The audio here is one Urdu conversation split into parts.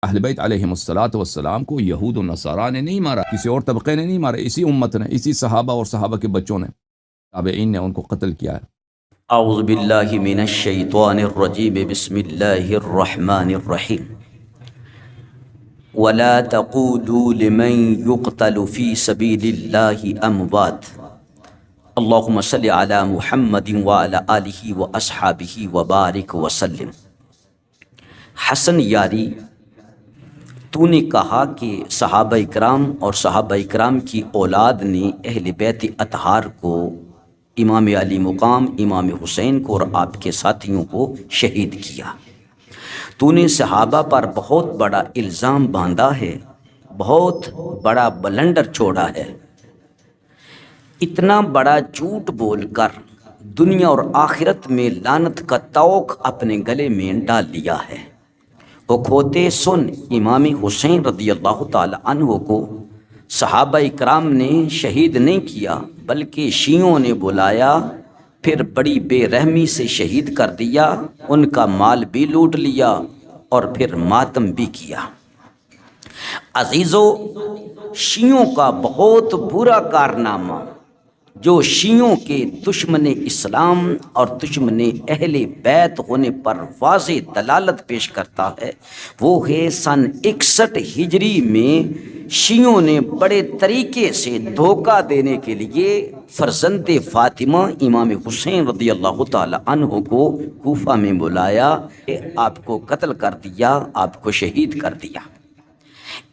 اہل بیت علیہم الصلاۃ والسلام کو یہود و نصارہ نے نہیں مارا، کسی اور طبقے نے نہیں مارا، اسی امت نے، اسی صحابہ اور صحابہ کے بچوں نے، تابعین نے ان کو قتل کیا ہے۔ اعوذ باللہ من الشیطان الرجیم، بسم اللہ الرحمن الرحیم۔ وَلَا تَقُولُوا لِمَن يُقْتَلُ فِي سَبِيلِ اللَّهِ أَمْوَاتٌ اللہم صلی علی محمد وعلی آلہ وَأَصْحَابِهِ وَبَارِكْ وَسَلِّمْ۔ حسن یاری، تو نے کہا کہ صحابہ اکرام اور صحابہ اکرام کی اولاد نے اہل بیت اطہار کو، امام علی مقام امام حسین کو اور آپ کے ساتھیوں کو شہید کیا۔ تو نے صحابہ پر بہت بڑا الزام باندھا ہے، بہت بڑا بلنڈر چھوڑا ہے۔ اتنا بڑا جھوٹ بول کر دنیا اور آخرت میں لعنت کا طوق اپنے گلے میں ڈال لیا ہے۔ وہ کھوتے سن، امام حسین رضی اللہ تعالی عنہ کو صحابہ اکرام نے شہید نہیں کیا، بلکہ شیعوں نے بلایا، پھر بڑی بے رحمی سے شہید کر دیا، ان کا مال بھی لوٹ لیا اور پھر ماتم بھی کیا۔ عزیزو، شیعوں کا بہت برا کارنامہ جو شیعوں کے دشمن اسلام اور دشمن اہل بیت ہونے پر واضح دلالت پیش کرتا ہے، وہ ہے سن 61 ہجری میں شیعوں نے بڑے طریقے سے دھوکہ دینے کے لیے فرزند فاطمہ امام حسین رضی اللہ تعالی عنہ کو کوفہ میں بلایا، آپ کو قتل کر دیا، آپ کو شہید کر دیا۔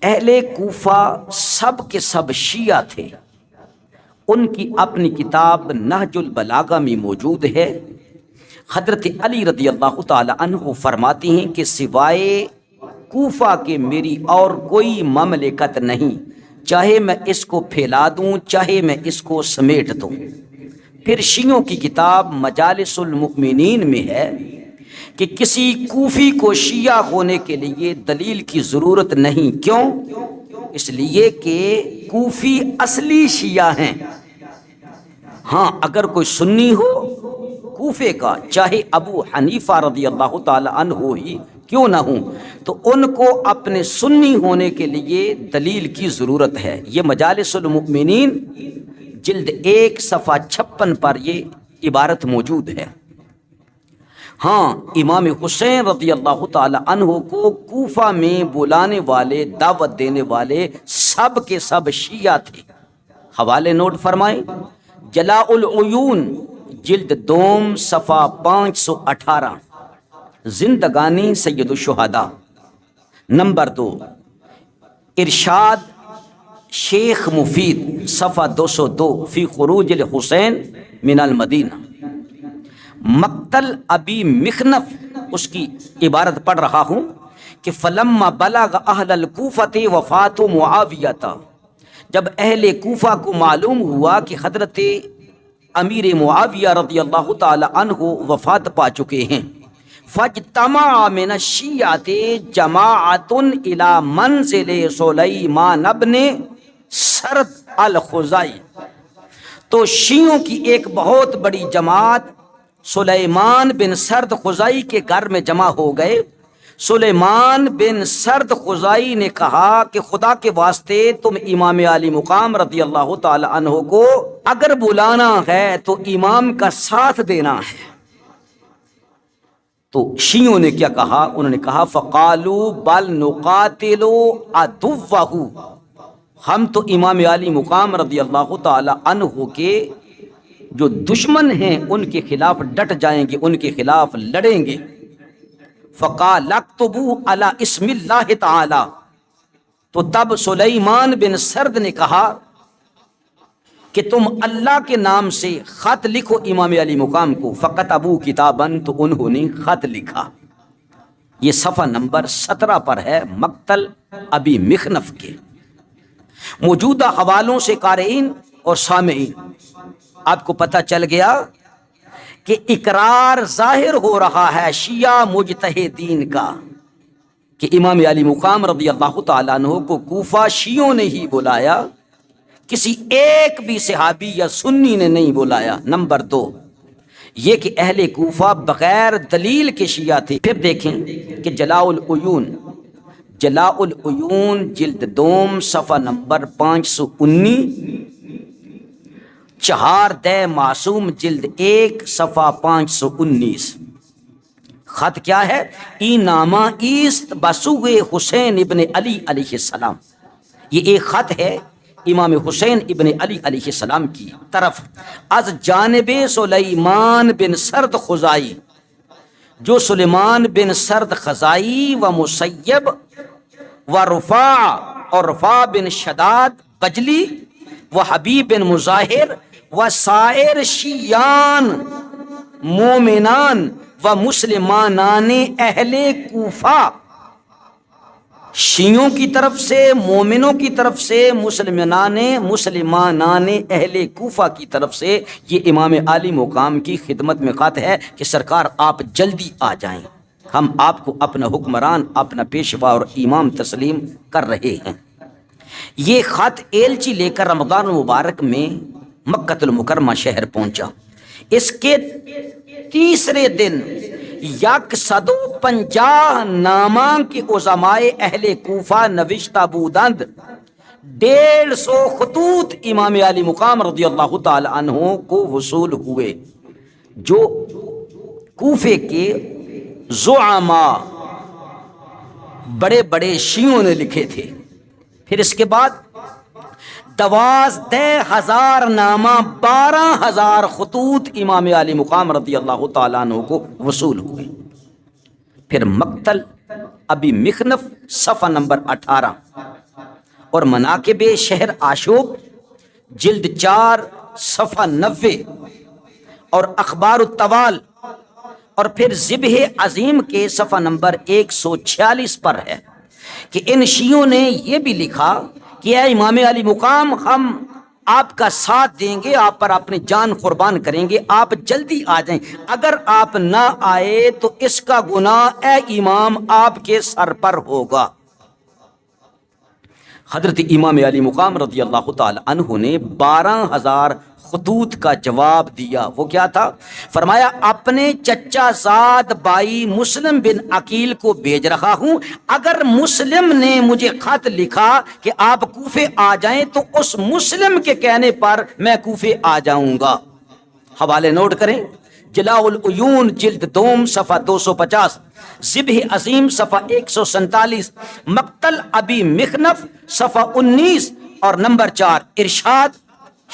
اہل کوفہ سب کے سب شیعہ تھے۔ ان کی اپنی کتاب نہج البلاغہ میں موجود ہے۔ حضرت علی رضی اللہ تعالی عنہ فرماتے ہیں کہ سوائے کوفہ کے میری اور کوئی مملکت نہیں، چاہے میں اس کو پھیلا دوں، چاہے میں اس کو سمیٹ دوں۔ پھر شیعوں کی کتاب مجالس المؤمنین میں ہے کہ کسی کوفی کو شیعہ ہونے کے لیے دلیل کی ضرورت نہیں۔ کیوں؟ اس لیے کہ کوفی اصلی شیعہ ہیں۔ ہاں، اگر کوئی سنی ہو کوفے کا، چاہے ابو حنیفہ رضی اللہ تعالی عنہ ہی کیوں نہ ہوں، تو ان کو اپنے سنی ہونے کے لیے دلیل کی ضرورت ہے۔ یہ مجالس المؤمنین جلد 1 صفحہ 56 پر یہ عبارت موجود ہے۔ ہاں، امام حسین رضی اللہ تعالی عنہ کو کوفہ میں بلانے والے، دعوت دینے والے سب کے سب شیعہ تھے۔ حوالے نوٹ فرمائیں، جلاء العیون جلد 2 صفحہ 518، زندگانی سید الشہداء۔ نمبر 2، ارشاد شیخ مفید صفحہ 202 فی خروج الحسین من المدینہ۔ مقتل ابی مخنف، اس کی عبارت پڑھ رہا ہوں کہ فلما بلغ اہل الکوفۃ وفات معاویہ، جب اہل کوفہ کو معلوم ہوا کہ حضرت امیر معاویہ رضی اللہ تعالی عنہ وفات پا چکے ہیں، فاجتمع من الشیعۃ جماعۃ الی منزل سلیمان ابن سرد الخزاعی، تو شیعوں کی ایک بہت بڑی جماعت سلیمان بن سرد خزاعی کے گھر میں جمع ہو گئے۔ سلیمان بن سرد خزاعی نے کہا کہ خدا کے واسطے تم امام علی مقام رضی اللہ تعالی عنہ کو اگر بلانا ہے تو امام کا ساتھ دینا ہے۔ تو شیعوں نے کیا کہا؟ انہوں نے کہا فقالوا بل نقاتل عدوہ، ہم تو امام علی مقام رضی اللہ تعالی عنہ کے جو دشمن ہیں ان کے خلاف ڈٹ جائیں گے، ان کے خلاف لڑیں گے۔ فقال اکتبوا علی اسم اللہ تعالی، تو تب سلیمان بن سرد نے کہا کہ تم اللہ کے نام سے خط لکھو امام علی مقام کو۔ فکتبوا کتابا، تو انہوں نے خط لکھا۔ یہ صفحہ نمبر 17 پر ہے مقتل ابی مخنف کے۔ موجودہ حوالوں سے قارئین اور سامعین آپ کو پتہ چل گیا کہ اقرار ظاہر ہو رہا ہے شیعہ مجتہدین کا کہ امام علی مقام رضی اللہ تعالیٰ عنہ کو کوفہ شیعوں نے ہی بلایا، کسی ایک بھی صحابی یا سنی نے نہیں بلایا۔ نمبر 2، یہ کہ اہل کوفہ بغیر دلیل کے شیعہ تھے۔ پھر دیکھیں کہ جلاء العیون جلاء العیون جلد دوم صفحہ نمبر 519، چہار دہ معصوم جلد 1 صفحہ 519۔ خط کیا ہے؟ ای نامہ ایست بسوئے حسین ابن علی علیہ السلام، یہ ایک خط ہے امام حسین ابن علی علیہ السلام کی طرف از جانب سلیمان بن سرد خزائی، جو سلیمان بن سرد خزائی و مسیب و رفاع اور رفاع بن شداد بجلی و حبیب بن مظاہر و سائر شیعان مومنان و مسلمانان اہل کوفہ، شیعوں کی طرف سے، مومنوں کی طرف سے، مسلمانان اہل کوفہ کی طرف سے یہ امام عالی مقام کی خدمت میں خط ہے کہ سرکار آپ جلدی آ جائیں، ہم آپ کو اپنا حکمران، اپنا پیشوا اور امام تسلیم کر رہے ہیں۔ یہ خط ایلچی لے کر رمضان المبارک میں مکہ المکرمہ شہر پہنچا۔ اس کے تیسرے دن 150 نامہ کے عظماء اہل کوفہ نوشتہ بودند 150 خطوط امام علی مقام رضی اللہ تعالی عنہ کو وصول ہوئے، جو کوفے کے زعماء بڑے بڑے شیعوں نے لکھے تھے۔ پھر اس کے بعد 12,000 نامہ 12,000 خطوط امام علی مقام رضی اللہ تعالیٰ عنہ کو وصول ہوئے۔ پھر مقتل ابی مخنف صفحہ نمبر 18 اور مناقب شہر عاشوب جلد 4 صفحہ 90 اور اخبار الطوال اور پھر ذبح عظیم کے صفحہ نمبر 146 پر ہے کہ ان شیعوں نے یہ بھی لکھا کہ اے امام علی مقام، ہم آپ کا ساتھ دیں گے، آپ پر اپنی جان قربان کریں گے، آپ جلدی آ جائیں، اگر آپ نہ آئے تو اس کا گناہ اے امام آپ کے سر پر ہوگا۔ حضرت امام علی مقام رضی اللہ تعالی عنہ نے 12,000 خطوط کا جواب دیا۔ وہ کیا تھا؟ فرمایا اپنے چچا زاد بھائی مسلم بن عقیل کو بھیج رہا ہوں، اگر مسلم نے مجھے خط لکھا کہ آپ کوفے آ جائیں تو اس مسلم کے کہنے پر میں کوفے آ جاؤں گا۔ حوالے نوٹ کریں، جلاء العیون جلد دوم صفحہ 250، ذبح عظیم صفحہ 147، مقتل ابی مخنف صفحہ 19 اور نمبر 4 ارشاد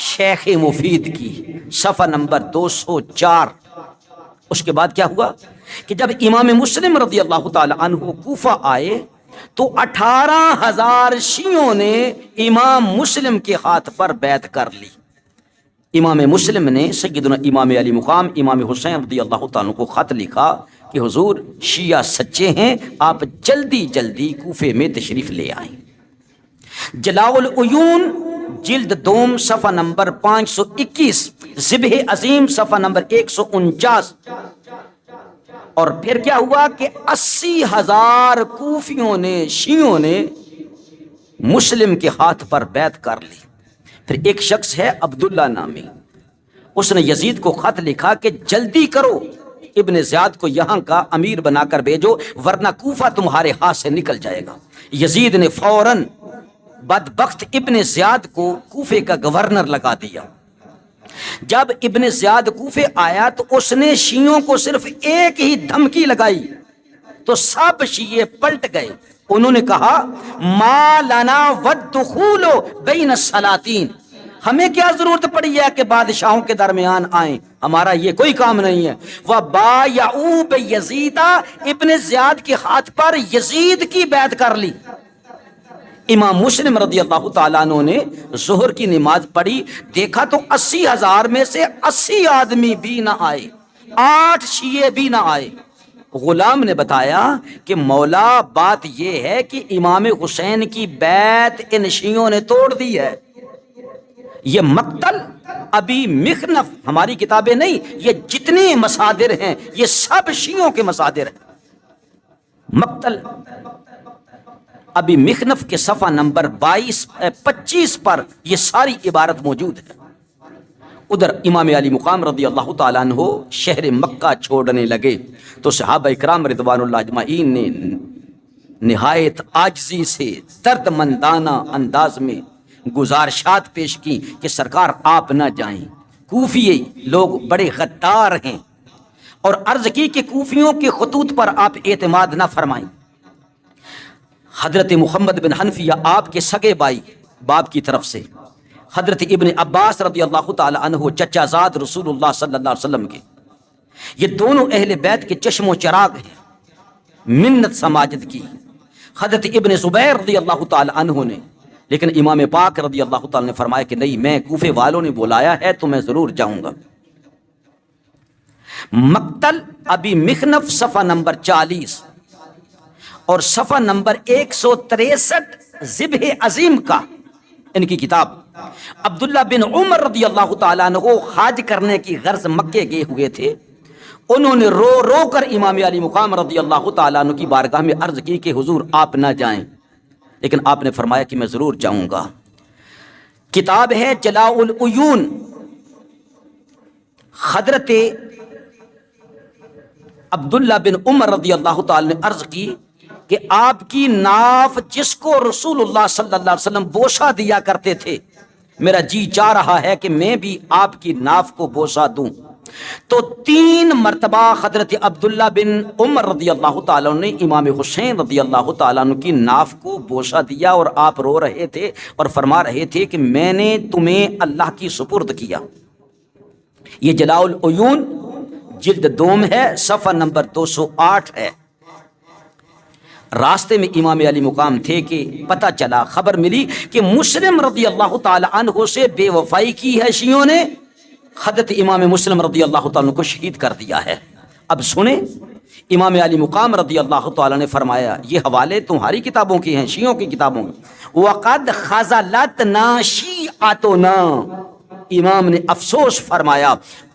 شیخ مفید کی صفحہ نمبر 204۔ اس کے بعد کیا ہوا کہ جب امام مسلم رضی اللہ تعالی عنہ کوفہ آئے تو 18,000 شیعوں نے امام مسلم کے ہاتھ پر بیعت کر لی۔ امام مسلم نے سیدنا امام علی مقام امام حسین رضی اللہ تعالیٰ کو خط لکھا کہ حضور شیعہ سچے ہیں، آپ جلدی جلدی کوفے میں تشریف لے آئیں۔ جلاء العیون جلد دوم صفحہ نمبر 521، ذبح عظیم صفحہ نمبر 149۔ اور پھر کیا ہوا کہ 80,000 کوفیوں نے، شیعوں نے مسلم کے ہاتھ پر بیعت کر لی۔ پھر ایک شخص ہے عبداللہ نامی، اس نے یزید کو خط لکھا کہ جلدی کرو، ابن زیاد کو یہاں کا امیر بنا کر بھیجو ورنہ کوفہ تمہارے ہاتھ سے نکل جائے گا۔ یزید نے فوراً بدبخت ابن زیاد کو کوفے کا گورنر لگا دیا۔ جب ابن زیاد کوفے آیا تو اس نے شیعوں کو صرف ایک ہی دھمکی لگائی تو سب شیعے پلٹ گئے۔ انہوں نے کہا ما لنا والدخول بین السلاطین، ہمیں کیا ضرورت پڑی ہے کہ بادشاہوں کے درمیان آئیں، ہمارا یہ کوئی کام نہیں ہے۔ وبایعوا بیزید، ابن زیاد کے ہاتھ پر یزید کی بیعت کر لی۔ امام مسلم رضی اللہ تعالیٰ عنہ نے ظہر کی نماز پڑھی، دیکھا تو 80,000 میں سے 80 آدمی بھی نہ آئے، 8 شیعے بھی نہ آئے۔ غلام نے بتایا کہ مولا بات یہ ہے کہ امام حسین کی بیعت ان شیعوں نے توڑ دی ہے۔ یہ مقتل ابی مخنف ہماری کتابیں نہیں، یہ جتنی مصادر ہیں یہ سب شیعوں کے مصادر ہیں۔ مقتل ابی مخنف کے صفحہ نمبر 25 پر یہ ساری عبارت موجود ہے۔ ادھر امام علی مقام رضی اللہ تعالیٰ عنہ شہر مکہ چھوڑنے لگے تو صحابہ اکرام رضوان اللہ اجمعین نے نہایت عاجزی سے درد مندانہ انداز میں گزارشات پیش کی کہ سرکار آپ نہ جائیں، کوفی لوگ بڑے غدار ہیں، اور عرض کی کہ کوفیوں کے خطوط پر آپ اعتماد نہ فرمائیں۔ حضرت محمد بن حنفیہ آپ کے سگے بھائی باپ کی طرف سے، حضرت ابن عباس رضی اللہ تعالی عنہ چچا زاد رسول اللہ صلی اللہ علیہ وسلم کے، یہ دونوں اہل بیت کے چشم و چراغ ہیں، منت سماجت کی۔ حضرت ابن زبیر رضی اللہ تعالی عنہ نے، لیکن امام پاک رضی اللہ تعالی نے فرمایا کہ نہیں، میں کوفے والوں نے بلایا ہے تو میں ضرور جاؤں گا۔ مقتل ابی مخنف صفحہ نمبر 40 اور صفحہ نمبر 163 ذبح عظیم کا، ان کی کتاب۔ عبداللہ بن عمر رضی اللہ تعالیٰ عنہ حج کرنے کی غرض مکے گئے ہوئے تھے، انہوں نے رو رو کر امام علی مقام رضی اللہ تعالیٰ عنہ کی بارگاہ میں عرض کی کہ حضور آپ نہ جائیں، لیکن آپ نے فرمایا کہ میں ضرور جاؤں گا۔ کتاب ہے جلاء العیون۔ حضرت عبداللہ بن عمر رضی اللہ تعالیٰ نے عرض کی کہ آپ کی ناف جس کو رسول اللہ صلی اللہ علیہ وسلم بوسہ دیا کرتے تھے، میرا جی چاہ رہا ہے کہ میں بھی آپ کی ناف کو بوسہ دوں۔ تو 3 مرتبہ حضرت عبداللہ بن عمر رضی اللہ تعالیٰ نے امام حسین رضی اللہ تعالیٰ عنہ کی ناف کو بوسہ دیا، اور آپ رو رہے تھے اور فرما رہے تھے کہ میں نے تمہیں اللہ کی سپرد کیا۔ یہ جلاء العیون جلد دوم ہے، صفحہ نمبر 208 ہے۔ راستے میں امام علی مقام تھے کہ پتہ چلا، خبر ملی کہ مسلم رضی اللہ تعالی عنہ سے بے وفائی کی ہے شیعوں نے، حضرت امام مسلم رضی اللہ تعالیٰ عنہ کو شہید کر دیا ہے۔ اب سنیں، امام علی مقام رضی اللہ تعالیٰ نے فرمایا، یہ حوالے تمہاری کتابوں کے ہیں، شیعوں کی کتابوں کے، وَقَدْ خَزَلَتْنَا شِيعَتُنَا، امام نے افسوس فرمایا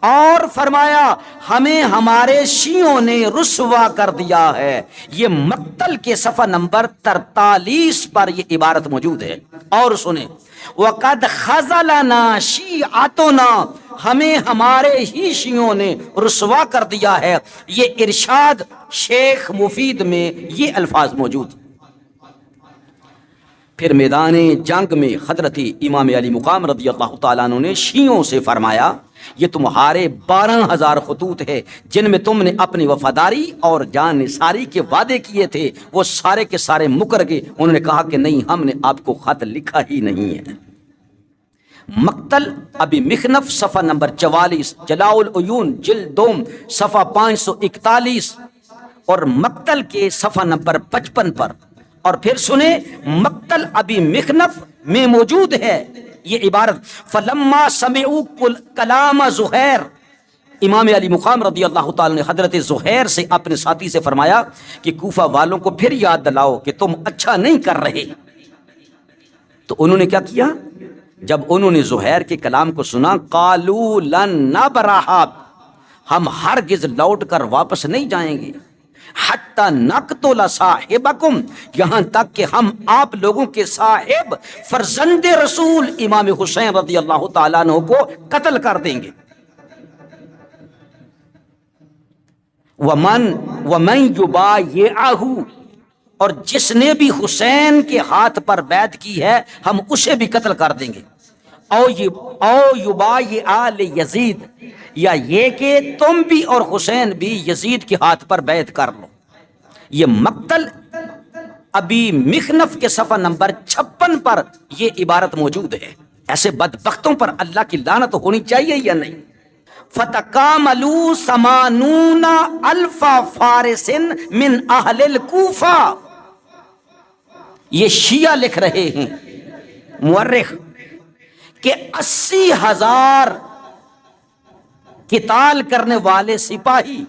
اور فرمایا ہمیں ہمارے شیعوں نے رسوا کر دیا ہے۔ یہ مقتل کے صفحہ نمبر 43 پر یہ عبارت موجود ہے۔ اور سنیں، وَقَدْ خَزَلَنَا شِيعَتُنَا، ہمیں ہمارے ہی شیعوں نے رسوا کر دیا ہے۔ یہ ارشاد شیخ مفید میں یہ الفاظ موجود۔ پھر میدان جنگ میں حضرت امام علی مقام رضی اللہ تعالیٰ عنہ نے شیعوں سے فرمایا، یہ تمہارے 12,000 خطوط ہے جن میں تم نے اپنی وفاداری اور جان نثاری کے وعدے کیے تھے، وہ سارے کے سارے مکر گئے۔ انہوں نے کہا کہ نہیں، ہم نے آپ کو خط لکھا ہی نہیں ہے۔ مقتل ابی مخنف صفحہ نمبر 44، جلاء العیون جلد دوم صفحہ 541، اور مقتل کے صفحہ نمبر 55 پر۔ اور پھر سنیں، مقتل ابی مخنف میں موجود ہے یہ عبارت، فلما سمعوا کلام زہیر، امام علی مقام رضی اللہ تعالی نے حضرت زہیر سے اپنے ساتھی سے فرمایا کہ کوفہ والوں کو پھر یاد دلاؤ کہ تم اچھا نہیں کر رہے۔ تو انہوں نے کیا کیا؟ جب انہوں نے زہیر کے کلام کو سنا، قالوا لن نبرح، ہم ہرگز لوٹ کر واپس نہیں جائیں گے، حتی نقتل صاحبکم، یہاں تک کہ ہم آپ لوگوں کے صاحب فرزند رسول امام حسین رضی اللہ تعالیٰ عنہ کو قتل کر دیں گے۔ ومن یبایعہ، اور جس نے بھی حسین کے ہاتھ پر بیعت کی ہے ہم اسے بھی قتل کر دیں گے۔ او یبایع لیزید، یا یہ کہ تم بھی اور حسین بھی یزید کے ہاتھ پر بیعت کر لو۔ یہ مقتل ابی مخنف کے صفحہ نمبر 56 پر یہ عبارت موجود ہے۔ ایسے بدبختوں پر اللہ کی لعنت ہونی چاہیے یا نہیں؟ فَتَقَامَلُوا 80,000 فارس من اہل الکوفہ، یہ شیعہ لکھ رہے ہیں، مورخ، کہ 80,000 قتال کرنے والے سپاہی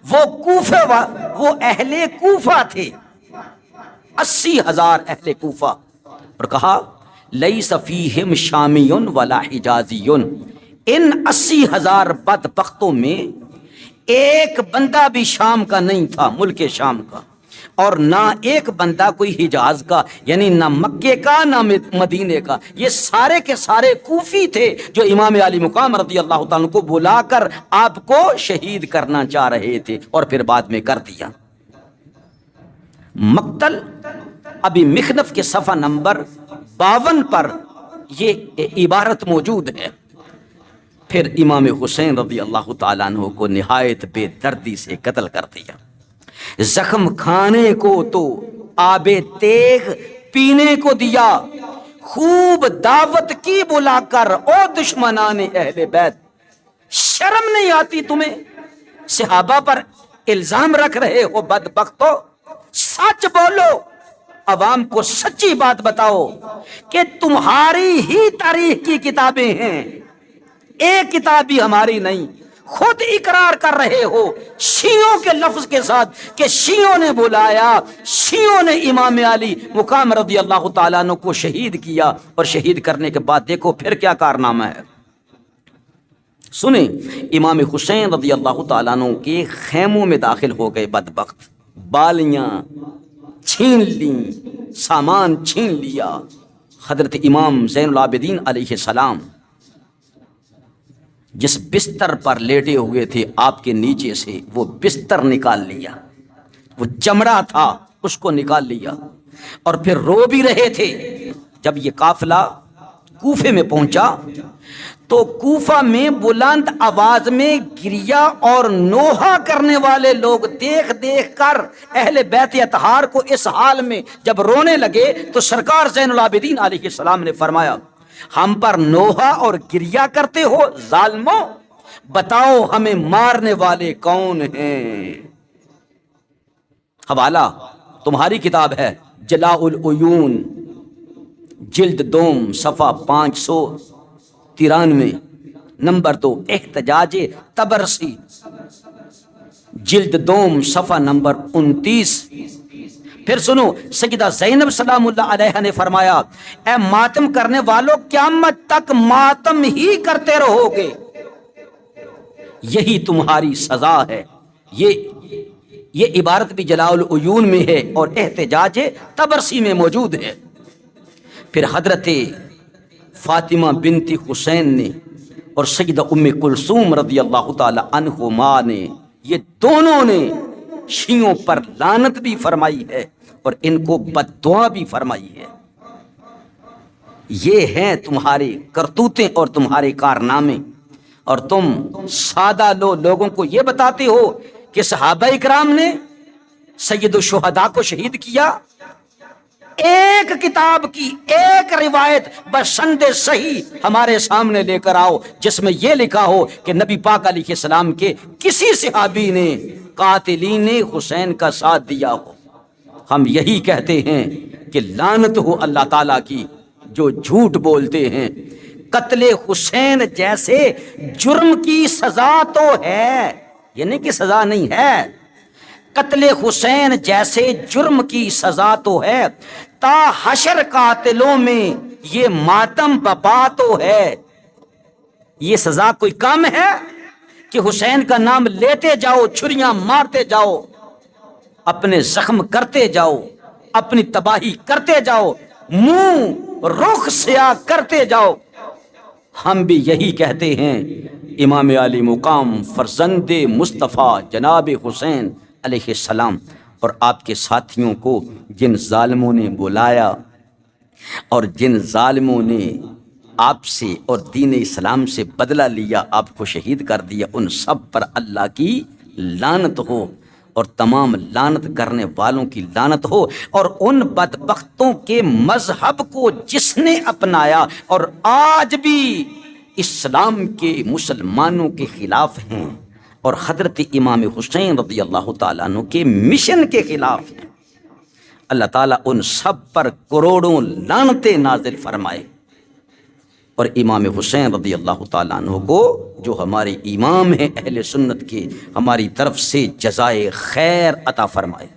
وہ اہل کوفہ تھے، 80,000 اہل کوفہ۔ اور کہا لیس فیہم شامی ولا حجازی، ان 80,000 بدبختوں میں ایک بندہ بھی شام کا نہیں تھا، ملک شام کا، اور نہ ایک بندہ کوئی حجاز کا، یعنی نہ مکے کا نہ مدینے کا، یہ سارے کے سارے کوفی تھے جو امام علی مقام رضی اللہ تعالیٰ کو بلا کر آپ کو شہید کرنا چاہ رہے تھے، اور پھر بعد میں کر دیا۔ مقتل ابی مخنف کے صفحہ نمبر 52 پر یہ عبارت موجود ہے۔ پھر امام حسین رضی اللہ تعالیٰ عنہ کو نہایت بے دردی سے قتل کر دیا۔ زخم کھانے کو تو آب تیغ پینے کو دیا، خوب دعوت کی بلا کر، او دشمنان اہل بیت، شرم نہیں آتی تمہیں؟ صحابہ پر الزام رکھ رہے ہو بدبختو، سچ بولو، عوام کو سچی بات بتاؤ کہ تمہاری ہی تاریخ کی کتابیں ہیں، ایک کتاب بھی ہماری نہیں۔ خود اقرار کر رہے ہو شیعوں کے لفظ کے ساتھ کہ شیعوں نے بلایا، شیعوں نے امام علی مقام رضی اللہ تعالیٰ عنہ کو شہید کیا، اور شہید کرنے کے بعد دیکھو پھر کیا کارنامہ ہے۔ سنیں، امام حسین رضی اللہ تعالیٰ عنہ کے خیموں میں داخل ہو گئے بدبخت، بالیاں چھین لیں، سامان چھین لیا۔ حضرت امام زین العابدین علیہ السلام جس بستر پر لیٹے ہوئے تھے آپ کے نیچے سے وہ بستر نکال لیا، وہ چمڑا تھا اس کو نکال لیا، اور پھر رو بھی رہے تھے۔ جب یہ قافلہ کوفے میں پہنچا تو کوفہ میں بلند آواز میں گریا اور نوحہ کرنے والے لوگ دیکھ دیکھ کر اہل بیت اطہار کو اس حال میں جب رونے لگے تو سرکار زین العابدین علیہ السلام نے فرمایا، ہم پر نوحہ اور گریا کرتے ہو ظالموں، بتاؤ ہمیں مارنے والے کون ہیں؟ حوالہ تمہاری کتاب ہے جلاء العیون، جلد دوم، صفحہ 593، نمبر 2، احتجاج طبرسی، جلد دوم، صفحہ نمبر 29۔ پھر سنو، سیدہ زینب سلام اللہ علیہ نے فرمایا، اے ماتم کرنے والوں، قیامت تک ماتم ہی کرتے رہو گے، یہی تمہاری سزا ہے۔ یہ عبارت بھی جلاء العیون میں ہے اور احتجاج طبرسی میں موجود ہے۔ پھر حضرت فاطمہ بنت حسین نے اور سیدہ ام کلثوم رضی اللہ تعالی عنہما نے، یہ دونوں نے شیعوں پر لعنت بھی فرمائی ہے اور ان کو بد دعا بھی فرمائی ہے۔ یہ ہیں تمہاری کرتوتیں اور تمہارے کارنامے، اور تم سادہ لوگوں کو یہ بتاتے ہو کہ صحابہ اکرام نے سید الشہداء کو شہید کیا۔ ایک کتاب کی ایک روایت بسند صحیح ہمارے سامنے لے کر آؤ جس میں یہ لکھا ہو کہ نبی پاک علیہ السلام کے کسی صحابی نے قاتلین حسین کا ساتھ دیا ہو۔ ہم یہی کہتے ہیں کہ لعنت ہو اللہ تعالیٰ کی جو جھوٹ بولتے ہیں۔ قتل حسین جیسے جرم کی سزا تو ہے، یعنی کہ سزا نہیں ہے، قتل حسین جیسے جرم کی سزا تو ہے، تا حشر قاتلوں میں یہ ماتم بپا تو ہے۔ یہ سزا کوئی کم ہے کہ حسین کا نام لیتے جاؤ، چھریاں مارتے جاؤ، اپنے زخم کرتے جاؤ، اپنی تباہی کرتے جاؤ، منہ رخ سیاہ کرتے جاؤ۔ ہم بھی یہی کہتے ہیں، امام علی مقام فرزند مصطفیٰ جناب حسین علیہ السلام اور آپ کے ساتھیوں کو جن ظالموں نے بلایا اور جن ظالموں نے آپ سے اور دین اسلام سے بدلہ لیا، آپ کو شہید کر دیا، ان سب پر اللہ کی لعنت ہو اور تمام لعنت کرنے والوں کی لعنت ہو، اور ان بدبختوں کے مذہب کو جس نے اپنایا اور آج بھی اسلام کے مسلمانوں کے خلاف ہیں اور حضرت امام حسین رضی اللہ تعالیٰ عنہ کے مشن کے خلاف ہیں، اللہ تعالیٰ ان سب پر کروڑوں لعنتیں نازل فرمائے، اور امام حسین رضی اللہ تعالیٰ عنہ کو جو ہمارے امام ہیں اہل سنت کے، ہماری طرف سے جزائے خیر عطا فرمائے۔